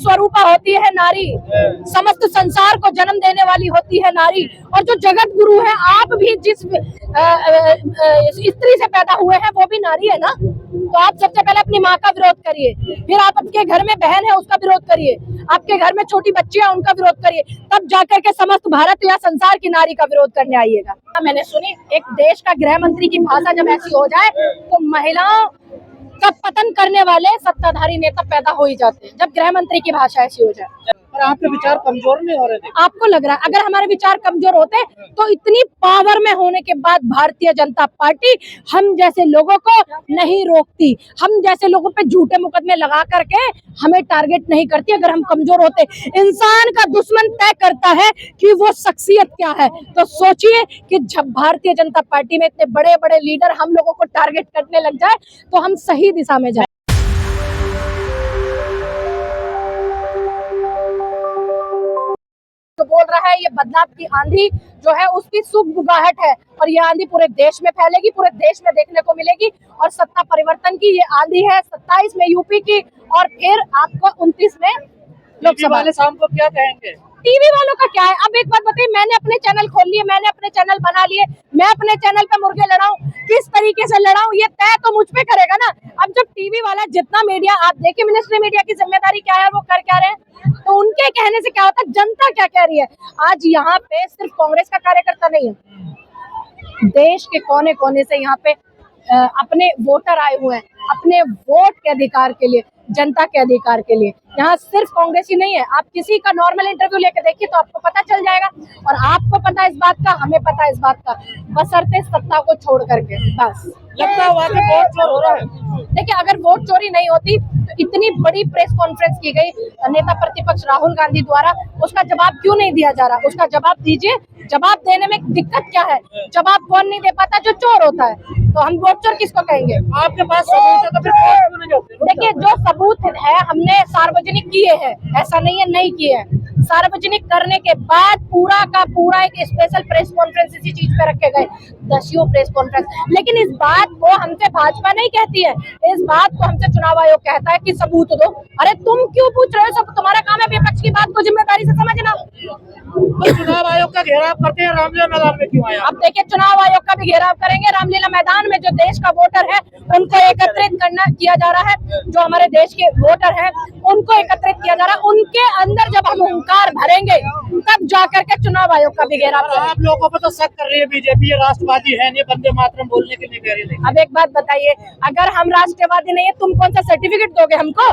स्वरूपा होती है नारी, समस्त संसार को जन्म देने वाली होती है नारी। और जो जगत गुरु है, आप भी जिस स्त्री से पैदा हुए हैं वो भी नारी है ना। तो आप सबसे पहले अपनी माँ का विरोध करिए, फिर आप आपके घर में बहन है उसका विरोध करिए, आपके घर में छोटी बच्ची है उनका विरोध करिए, तब जाकर के समस्त भारत या संसार की नारी का विरोध करने आइएगा। मैंने सुनी एक देश का गृह मंत्री की भाषा जब ऐसी हो जाए तो महिलाओं का पतन करने वाले सत्ताधारी नेता पैदा हो ही जाते हैं, जब गृह मंत्री की भाषा ऐसी हो जाए। पर आपके विचार कमजोर नहीं हो रहे थे? आपको लग रहा है अगर हमारे विचार कमजोर होते तो इतनी पावर में होने के बाद भारतीय जनता पार्टी हम जैसे लोगों को नहीं रोकती, हम जैसे लोगों पे झूठे मुकदमे लगा करके हमें टारगेट नहीं करती। अगर हम कमजोर होते, इंसान का दुश्मन तय करता है कि वो शख्सियत क्या है। तो सोचिए कि जब भारतीय जनता पार्टी में इतने बड़े बड़े लीडर हम लोगों को टारगेट करने लग जाए तो हम सही दिशा में जाए। तो बोल रहा है ये बदलाव की आंधी जो है उसकी सुगबुगाहट है और ये आंधी पूरे देश में फैलेगी, पूरे देश में देखने को मिलेगी। और सत्ता परिवर्तन की ये आंधी है 27 में यूपी की और फिर आपको 29 में लोकसभा वाले शाम को क्या कहेंगे? टीवी वालों का क्या है? अब एक बात बताइए, मैंने अपने चैनल खोल लिए, मैंने अपने चैनल बना लिए, मैं अपने चैनल पे मुर्गे लड़ाऊं, किस तरीके से लड़ाऊं ये तय तो मुझ पे करेगा ना। अब जब टीवी वाला जितना मीडिया, आप देखिए मिनिस्ट्री मीडिया की जिम्मेदारी क्या है, वो कर क्या रहे हैं, तो उनके कहने से क्या होता है, जनता क्या कह रही है। आज यहाँ पे सिर्फ कांग्रेस का कार्यकर्ता नहीं है, देश के कोने कोने से यहाँ पे अपने वोटर आए हुए हैं, अपने वोट के अधिकार के लिए, जनता के अधिकार के लिए। यहाँ सिर्फ कांग्रेस ही नहीं है, आप किसी का नॉर्मल इंटरव्यू लेके देखिए तो आपको पता चल जाएगा। और आपको पता है इस बात का, हमें पता है इस बात का, बशर्ते सत्ता को छोड़ करके। बस लगता है वहाँ पे वोट चोर हो रहा है। देखिए, अगर वोट चोरी नहीं होती तो इतनी बड़ी प्रेस कॉन्फ्रेंस की गई नेता प्रतिपक्ष राहुल गांधी द्वारा, उसका जवाब क्यों नहीं दिया जा रहा? उसका जवाब दीजिए। जवाब देने में दिक्कत क्या है? जवाब कौन नहीं दे पाता? जो चोर होता है। तो हम वोट चोर किसको कहेंगे? आपके पास सबूत है तो फिर वोट क्यों नहीं जाते? देखिए, जो सबूत है हमने सार्वजनिक किए हैं, ऐसा नहीं है नहीं किए हैं। सार्वजनिक करने के बाद पूरा का पूरा एक स्पेशल प्रेस कॉन्फ्रेंस इसी चीज पे रखे गए, 10 प्रेस कॉन्फ्रेंस। लेकिन इस बात को हमसे भाजपा नहीं कहती है, इस बात को हमसे चुनाव आयोग कहता है कि सबूत दो। अरे तुम क्यों पूछ रहे हो? सब तुम्हारा काम है विपक्ष की बात को जिम्मेदारी से समझना। तो चुनाव आयोग का घेराव करते हैं, रामलीला मैदान में क्यों आया? अब देखिए, चुनाव आयोग का भी घेराव करेंगे। रामलीला मैदान में जो देश का वोटर है उनको एकत्रित किया जा रहा है, जो हमारे देश के वोटर हैं उनको एकत्रित किया जा रहा है। उनके अंदर जब हम हुंकार भरेंगे तब जाकर के चुनाव आयोग का भी घेराव करेंगे। आप लोगों को तो शक कर रही है बीजेपी, ये राष्ट्रवादी है, ये वंदे मातरम बोलने के लिए कह रही है। अब एक बात बताइए, अगर हम राष्ट्रवादी नहीं है, तुम कौन सा सर्टिफिकेट दोगे हमको?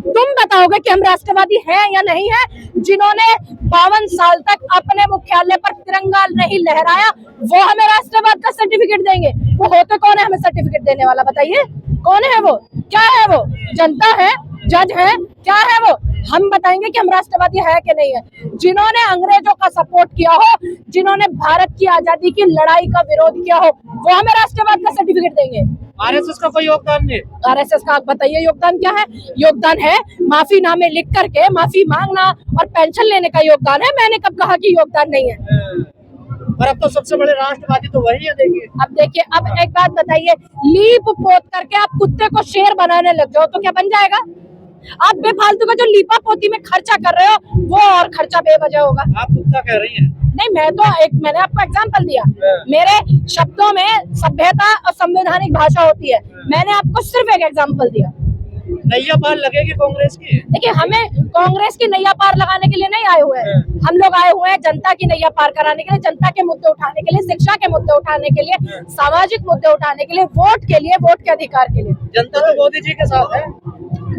तुम बताओगे कि हम राष्ट्रवादी हैं या नहीं है? जिन्होंने 52 साल तक अपने मुख्यालय पर तिरंगा नहीं लहराया, वो हमें राष्ट्रवाद का सर्टिफिकेट देंगे? वो होते कौन है हमें सर्टिफिकेट देने वाला? बताइए कौन है वो? क्या है वो? जनता है? जज है? क्या है वो? हम बताएंगे कि हम राष्ट्रवादी है कि नहीं है। जिन्होंने अंग्रेजों का सपोर्ट किया हो, जिन्होंने भारत की आजादी की लड़ाई का विरोध किया हो, वो हमें राष्ट्रवाद का सर्टिफिकेट देंगे। आरएसएस का कोई योगदान नहीं? आरएसएस का बताइए योगदान क्या है? योगदान है माफीनामे लिख करके माफी मांगना और पेंशन लेने का योगदान है। मैंने कब कहा कि योगदान नहीं है? पर अब तो सबसे बड़े राष्ट्रवादी तो वही है। देखिए, अब एक बात बताइए, लीप पोत करके आप कुत्ते को शेर बनाने लग जाओ तो क्या बन जाएगा? आप बेफालतू का जो लीपा पोती में खर्चा कर रहे हो वो और खर्चा बेवजह होगा। आप कुत्ता कह रही हैं? नहीं, मैंने आपको एग्जांपल दिया। मेरे शब्दों में सभ्यता और संवैधानिक भाषा होती है। मैंने आपको सिर्फ एक एग्जांपल दिया। नैया पार लगेगी कांग्रेस की? देखिए, हमें कांग्रेस की नैया पार लगाने के लिए नहीं आए हुए हैं। हम लोग आए हुए हैं जनता की नैया पार कराने के लिए, जनता के मुद्दे उठाने के लिए, शिक्षा के मुद्दे उठाने के लिए, सामाजिक मुद्दे उठाने के लिए, वोट के लिए, वोट के अधिकार के लिए। जनता तो मोदी जी के साथ है।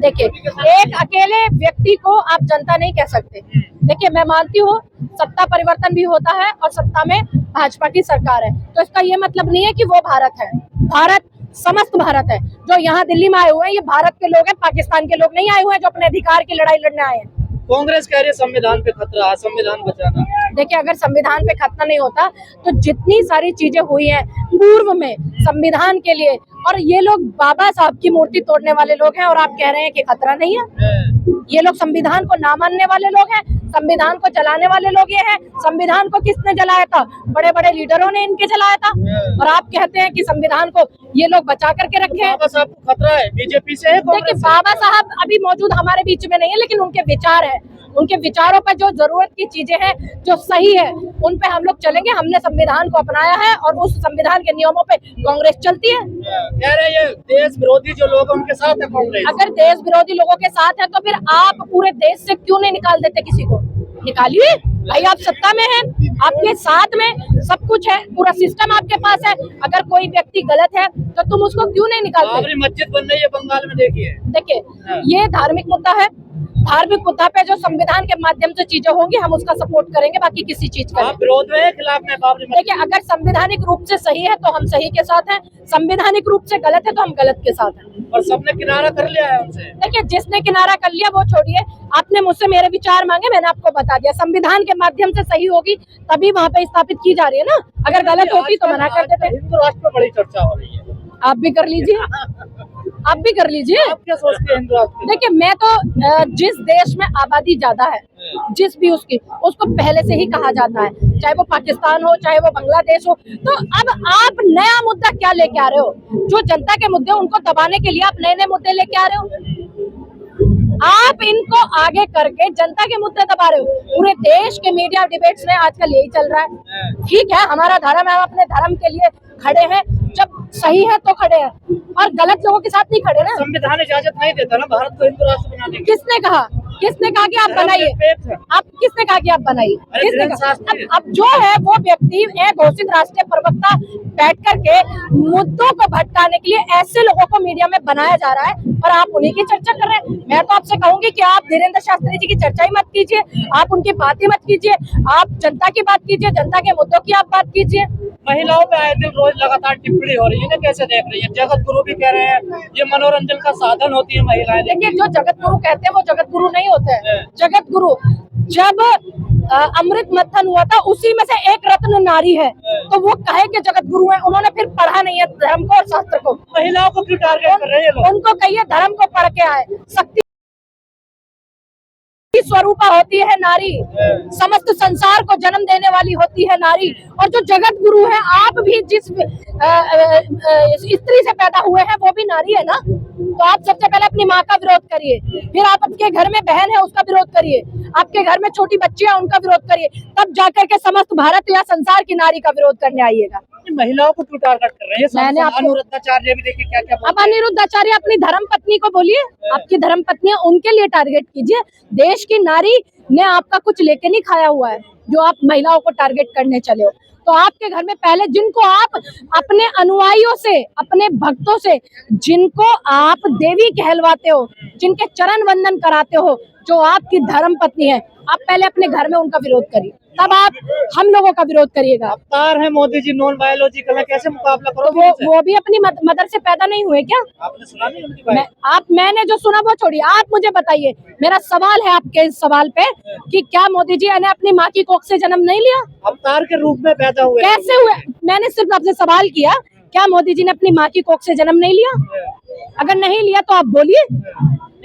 देखिए, एक अकेले व्यक्ति को आप जनता नहीं कह सकते। देखिए, मैं मानती हूँ सत्ता परिवर्तन भी होता है और सत्ता में भाजपा की सरकार है, तो इसका ये मतलब नहीं है कि वो भारत है। भारत समस्त भारत है। जो यहाँ दिल्ली में आए हुए हैं ये भारत के लोग हैं, पाकिस्तान के लोग नहीं आए हुए हैं जो अपने अधिकार की लड़ाई लड़ने आए हैं। कांग्रेस कह रही है संविधान पे खतरा है, संविधान बचाना। देखिए, अगर संविधान पे खतना नहीं होता तो जितनी सारी चीजें हुई हैं पूर्व में संविधान के लिए, और ये लोग बाबा साहब की मूर्ति तोड़ने वाले लोग हैं और आप कह रहे हैं कि खतरा नहीं है। ये लोग संविधान को ना मानने वाले लोग हैं, संविधान को जलाने वाले लोग ये हैं। संविधान को किसने जलाया था? बड़े बड़े लीडरों ने इनके जलाया था, और आप कहते हैं कि संविधान को ये लोग बचा करके रखे हैं। बाबा साहब को खतरा है बीजेपी से? देखिए, बाबा साहब अभी मौजूद हमारे बीच में नहीं है, लेकिन उनके विचार है, उनके विचारों पर जो जरूरत की चीजें हैं, जो सही है, उन पे हम लोग चलेंगे। हमने संविधान को अपनाया है और उस संविधान के नियमों पे कांग्रेस चलती है। कह रहे ये देश विरोधी जो लोग हैं उनके साथ है कांग्रेस। अगर देश विरोधी लोगों के साथ है तो फिर आप पूरे देश से क्यों नहीं निकाल देते? किसी को निकालिए भाई, आप सत्ता में हैं, आपके साथ में सब कुछ है, पूरा सिस्टम आपके पास है। अगर कोई व्यक्ति गलत है तो तुम उसको क्यों नहीं निकालते? बाबरी मस्जिद बन रही है बंगाल में, देखिए, ये धार्मिक मुद्दा है। धार्मिक मुद्दा पे जो संविधान के माध्यम से चीजें होंगी हम उसका सपोर्ट करेंगे, बाकी किसी चीज का आप विरोध में खिलाफ में बाबरी मस्जिद? देखिए, अगर संवैधानिक रूप से सही है तो हम सही के साथ हैं, संवैधानिक रूप से गलत है तो हम गलत के साथ हैं। और सबने किनारा कर लिया है उनसे। देखिए, जिसने किनारा कर लिया वो छोड़िए, आपने मुझसे मेरे विचार मांगे, मैंने आपको बता दिया। संविधान के माध्यम से सही होगी तभी वहाँ पे स्थापित की जा रही है ना, अगर गलत होती तो मना कर देते। हिंदू राष्ट्र पर बड़ी चर्चा हो रही है, आप भी कर लीजिए, आप भी कर लीजिए। आप क्या सोचते हैं हिंदू राष्ट्र? देखिए, मैं तो जिस देश में आबादी ज्यादा है, जिस भी उसको पहले से ही कहा जाता है, चाहे वो पाकिस्तान हो चाहे वो बांग्लादेश हो। तो अब आप नया मुद्दा क्या लेके आ रहे हो? जो जनता के मुद्दे उनको दबाने के लिए आप नए नए मुद्दे लेके आ रहे हो। आप इनको आगे करके जनता के मुद्दे दबा रहे हो। पूरे देश के मीडिया डिबेट्स में आजकल यही चल रहा है। ठीक है, हमारा धर्म है, हम अपने धर्म के लिए खड़े हैं, जब सही है तो खड़े हैं, और गलत लोगों के साथ नहीं खड़े ना। संविधान इजाजत नहीं देता ना भारत को हिंदू राष्ट्र बनाने की। किसने कहा? किसने कहा कि आप बनाइए? आप किसने कहा कि आप बनाइए? किसने कहा? अब जो है वो व्यक्ति घोषित राष्ट्रीय प्रवक्ता बैठ करके मुद्दों को भटकाने के लिए ऐसे लोगों को मीडिया में बनाया जा रहा है, और आप उन्हीं की चर्चा कर रहे हैं। मैं तो आपसे कहूंगी कि आप धीरेन्द्र शास्त्री जी की चर्चा ही मत कीजिए, आप उनकी बात ही मत कीजिए, आप जनता की बात कीजिए, जनता के मुद्दों की आप बात कीजिए। महिलाओं पे आए दिन रोज लगातार टिप्पणी हो रही है ना, कैसे देख रही है? जगत गुरु भी कह रहे हैं ये मनोरंजन का साधन होती है महिलाएं। देखिए, जो जगत गुरु कहते हैं वो जगत गुरु नहीं होते हैं। जगत गुरु जब अमृत मंथन हुआ था उसी में से एक रत्न नारी है, तो वो कहे कि जगत गुरु है। उन्होंने फिर पढ़ा नहीं है धर्म को और शास्त्र को। महिलाओं को क्यों टारगेट कर रहे हैं लोग? उनको कहिए धर्म को पढ़ के आए। शक्ति स्वरूपा होती है नारी, समस्त संसार को जन्म देने वाली होती है नारी। और जो जगत गुरु है, आप भी जिस स्त्री से पैदा हुए हैं वो भी नारी है ना। तो आप सबसे पहले अपनी माँ का विरोध करिए, फिर आप आपके घर में बहन है उसका विरोध करिए, आपके घर में छोटी बच्ची है उनका विरोध करिए, तब जाकर के समस्त भारत या संसार की नारी का विरोध करने आइएगा। महिलाओं को क्यों टारगेट कर रहे हैं? मैंने आपको अनिरुद्धाचार्य भी देखिए क्या क्या। अब अनिरुद्धाचार्य अपनी धर्म पत्नी को बोलिए, आपकी धर्म पत्नी है उनके लिए टारगेट कीजिए। देश की नारी ने आपका कुछ लेके नहीं खाया हुआ है जो आप महिलाओं को टारगेट करने चले हो। तो आपके घर में पहले जिनको आप अपने अनुयायियों से, अपने भक्तों से, जिनको आप देवी कहलवाते हो, जिनके चरण वंदन कराते हो, जो आपकी धर्म पत्नी है, आप पहले अपने घर में उनका विरोध करिए, तब आप हम लोगों का विरोध करिएगा। अवतार है मोदी जी, नॉन बायोलॉजिकल है, कैसे मुकाबला करोगे? तो वो भी अपनी मदर से पैदा नहीं हुए क्या? आपने सुना नहीं उनकी बात? मैंने जो सुना वो छोड़िए, आप मुझे बताइए। मेरा सवाल है आपके इस सवाल पे कि क्या मोदी जी ने अपनी माँ की कोख से जन्म नहीं लिया? अवतार के रूप में पैदा हुए कैसे हुए? मैंने सिर्फ आपसे सवाल किया, क्या मोदी जी ने अपनी माँ की कोख से जन्म नहीं लिया? अगर नहीं लिया तो आप बोलिए।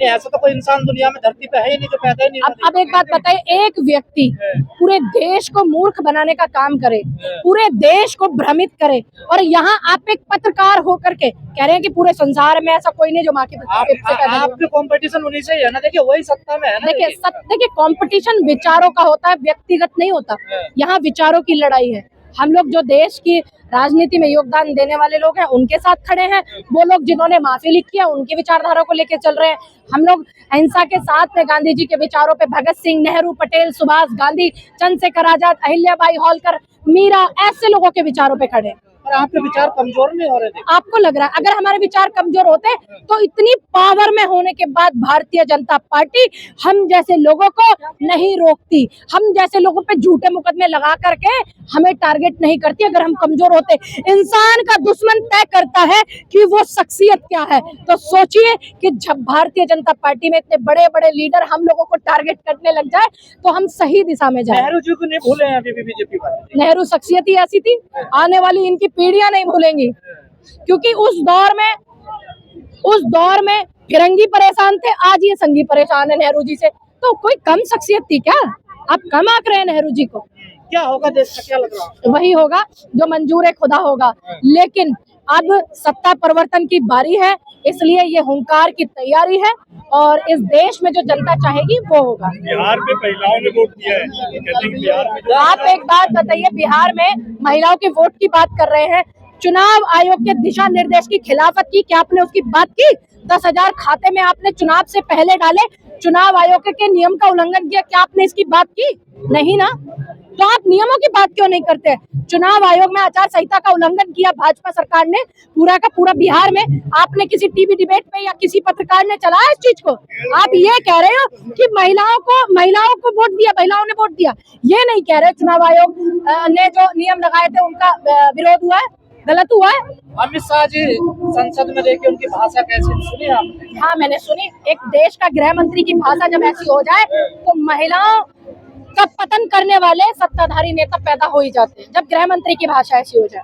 ऐसा तो कोई इंसान दुनिया में धरती पे है ही नहीं जो पैदा ही नहीं। अब एक बात बताइए, एक व्यक्ति पूरे देश को मूर्ख बनाने का काम करे, पूरे देश को भ्रमित करे, और यहाँ आप एक पत्रकार होकर के कह रहे हैं कि पूरे संसार में ऐसा कोई नहीं जो माँ की आपके कंपटीशन उन्हीं से ही है ना। देखिए वही सत्ता में है ना। देखिए कंपटीशन विचारों का होता है, व्यक्तिगत नहीं होता। यहाँ विचारों की लड़ाई है। हम लोग जो देश की राजनीति में योगदान देने वाले लोग हैं उनके साथ खड़े हैं। वो लोग जिन्होंने माफी लिखी है उनकी विचारधारा को लेकर चल रहे हैं। हम लोग अहिंसा के साथ में गांधी जी के विचारों पे, भगत सिंह, नेहरू, पटेल, सुभाष, गांधी, चंद्रशेखर आजाद, अहिल्याबाई होलकर, मीरा, ऐसे लोगों के विचारों पे खड़े हैं। पर आपके विचार कमजोर नहीं हो रहे थे? आपको लग रहा है अगर हमारे विचार कमजोर होते तो इतनी पावर में होने के बाद भारतीय जनता पार्टी हम जैसे लोगों को नहीं रोकती, हम जैसे लोगों पे झूठे मुकदमे लगा करके हमें टारगेट नहीं करती। अगर हम कमजोर होते, इंसान का दुश्मन तय करता है कि वो शख्सियत क्या है। तो सोचिए कि जब भारतीय जनता पार्टी में इतने बड़े बड़े लीडर हम लोगों को टारगेट करने लग जाए तो हम सही दिशा में जाए। नेहरू जी को नहीं भूले हैं अभी भी बीजेपी वाले? नेहरू शख्सियत ही ऐसी थी, आने वाली इनकी पीढ़ियां नहीं भूलेंगी, क्योंकि उस दौर में फिरंगी परेशान थे, आज ये संगी परेशान है नेहरू जी से। तो कोई कम शख्सियत थी क्या? आप कम आंक रहे हैं नेहरू जी को। क्या होगा देश का, क्या लग रहा है? वही होगा जो मंजूर खुदा होगा। लेकिन अब सत्ता परिवर्तन की बारी है, इसलिए ये हुंकार की तैयारी है और इस देश में जो जनता चाहेगी वो होगा। बिहार में महिलाओं ने वोट दिया है, कहते हैं कि बिहार में आप एक बात बताइए, बिहार में महिलाओं के वोट की बात कर रहे हैं, चुनाव आयोग के दिशा निर्देश की खिलाफत की, क्या आपने उसकी बात की? 10,000 खाते में आपने चुनाव से पहले डाले, चुनाव आयोग के नियम का उल्लंघन किया, क्या आपने इसकी बात की? नहीं ना। तो आप नियमों की बात क्यों नहीं करते? चुनाव आयोग में आचार संहिता का उल्लंघन किया भाजपा सरकार ने, पूरा का पूरा बिहार में। आपने किसी टीवी डिबेट पे या किसी पत्रकार ने चलाया इस चीज को? आप ये कह रहे हो कि महिलाओं को वोट दिया, महिलाओं ने वोट दिया, ये नहीं कह रहे चुनाव आयोग ने जो नियम लगाए थे उनका विरोध हुआ है, गलत हुआ है। अमित शाह जी संसद में देखिए उनकी भाषा कैसी सुनी आपने? हाँ, मैंने सुनी। एक देश का गृह मंत्री की भाषा जब ऐसी हो जाए तो महिलाओं का पतन करने वाले सत्ताधारी नेता पैदा हो ही जाते हैं, जब गृह मंत्री की भाषा ऐसी हो जाए।